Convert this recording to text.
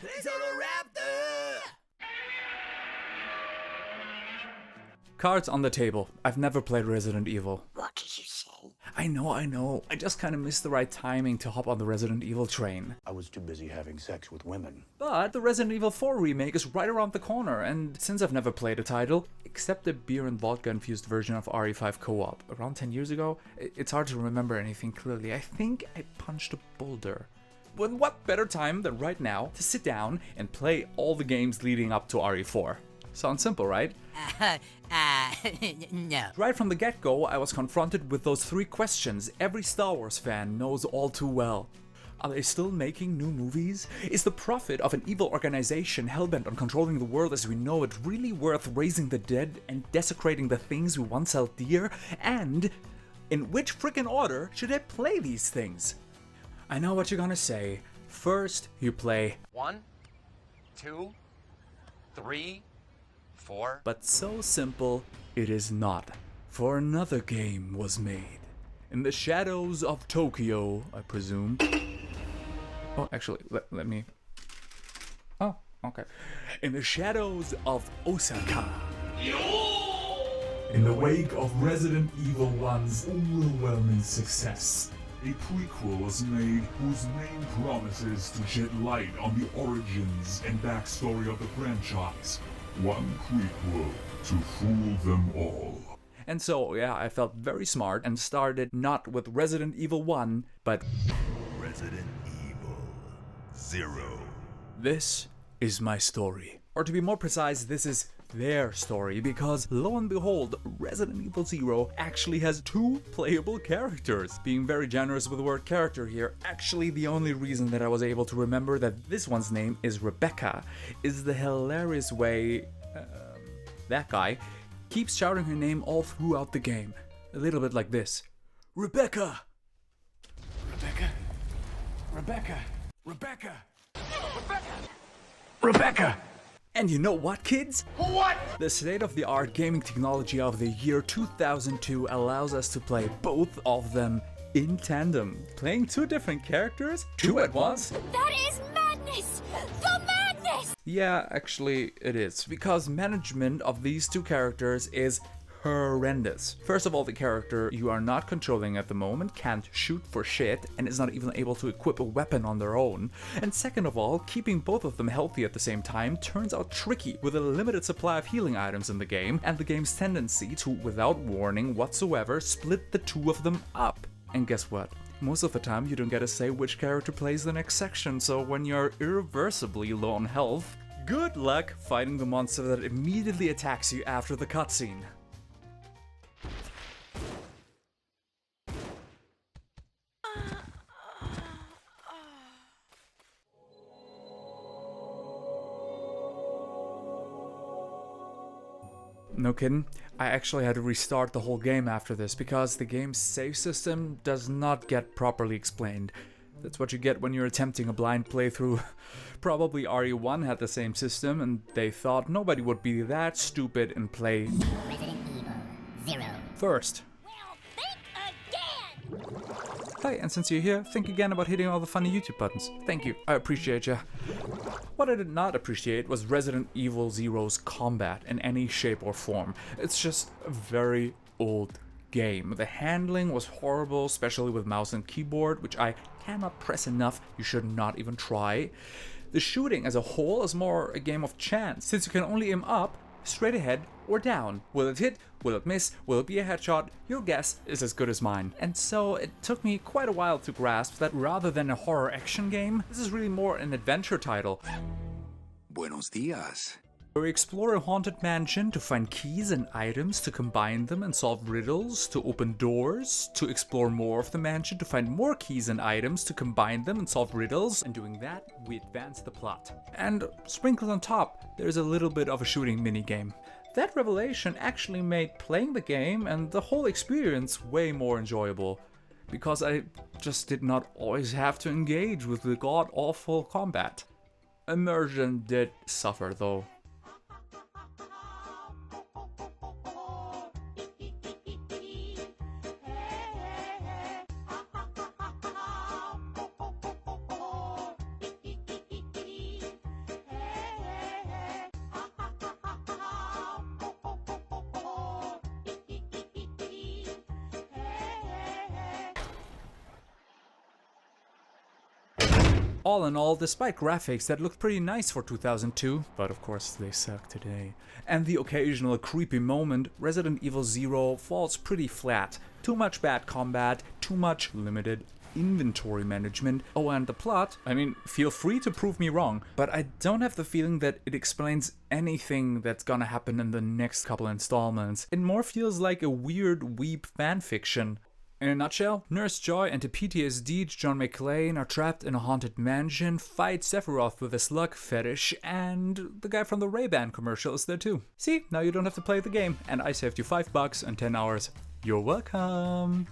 PlaySoloRaptor! Cards on the table. I've never played Resident Evil. What did you say? I know. I just kind of missed the right timing to hop on the Resident Evil train. I was too busy having sex with women. But the Resident Evil 4 remake is right around the corner, and since I've never played a title, except a beer and vodka infused version of RE5 co-op around 10 years ago, it's hard to remember anything clearly. I think I punched a boulder. But what better time than right now to sit down and play all the games leading up to RE4? Sounds simple, right? No. Right from the get-go, I was confronted with those three questions every Star Wars fan knows all too well. Are they still making new movies? Is the profit of an evil organization hellbent on controlling the world as we know it really worth raising the dead and desecrating the things we once held dear? And in which frickin' order should I play these things? I know what you're gonna say. First, you play 1, 2, 3, 4. But so simple, it is not. For another game was made. In the shadows of Tokyo, I presume. Oh, actually, let me... Oh, okay. In the shadows of Osaka. In the wake of Resident Evil 1's overwhelming success, a prequel was made whose main promise is to shed light on the origins and backstory of the franchise. One prequel to fool them all. And so, yeah, I felt very smart and started not with Resident Evil 1, but Resident Evil 0. this is my story. Or to be more precise, this is their story, because lo and behold, Resident Evil 0 actually has 2 playable characters. Being very generous with the word character here, actually the only reason that I was able to remember that this one's name is Rebecca is the hilarious way that guy keeps shouting her name all throughout the game. A little bit like this. Rebecca! Rebecca? Rebecca? Rebecca? Rebecca! And you know what, kids? What? The state-of-the-art gaming technology of the year 2002 allows us to play both of them in tandem. Playing 2 different characters? 2 at once? That is madness! The madness! Yeah, actually it is, because management of these 2 characters is horrendous. First of all, the character you are not controlling at the moment can't shoot for shit and is not even able to equip a weapon on their own. And second of all, keeping both of them healthy at the same time turns out tricky with a limited supply of healing items in the game and the game's tendency to, without warning whatsoever, split the 2 of them up. And guess what? Most of the time you don't get to say which character plays the next section, so when you're irreversibly low on health, good luck fighting the monster that immediately attacks you after the cutscene. No kidding, I actually had to restart the whole game after this because the game's save system does not get properly explained. That's what you get when you're attempting a blind playthrough. Probably RE1 had the same system and they thought nobody would be that stupid and play Resident Evil 0. first. Well, think again! Hey, and since you're here, think again about hitting all the funny YouTube buttons. Thank you, I appreciate ya. What I did not appreciate was Resident Evil 0's combat in any shape or form. It's just a very old game. The handling was horrible, especially with mouse and keyboard, which I cannot press enough. You should not even try. The shooting as a whole is more a game of chance, since you can only aim up, straight ahead, or down. Will it hit? Will it miss? Will it be a headshot? Your guess is as good as mine. And so it took me quite a while to grasp that rather than a horror action game, this is really more an adventure title. Buenos dias. Where we explore a haunted mansion to find keys and items to combine them and solve riddles, to open doors, to explore more of the mansion to find more keys and items to combine them and solve riddles, and doing that, we advance the plot. And sprinkled on top, there's a little bit of a shooting minigame. That revelation actually made playing the game and the whole experience way more enjoyable, because I just did not always have to engage with the god-awful combat. Immersion did suffer though. All in all, despite graphics that looked pretty nice for 2002, but of course they suck today, and the occasional creepy moment, Resident Evil 0 falls pretty flat. Too much bad combat, too much limited inventory management. Oh, and the plot, I mean, feel free to prove me wrong, but I don't have the feeling that it explains anything that's gonna happen in the next couple installments. It more feels like a weird weeb fanfiction. In a nutshell, Nurse Joy and the PTSD John McClane are trapped in a haunted mansion, fight Sephiroth with a slug fetish, and the guy from the Ray-Ban commercial is there too. See, now you don't have to play the game, and I saved you $5 and 10 hours. You're welcome!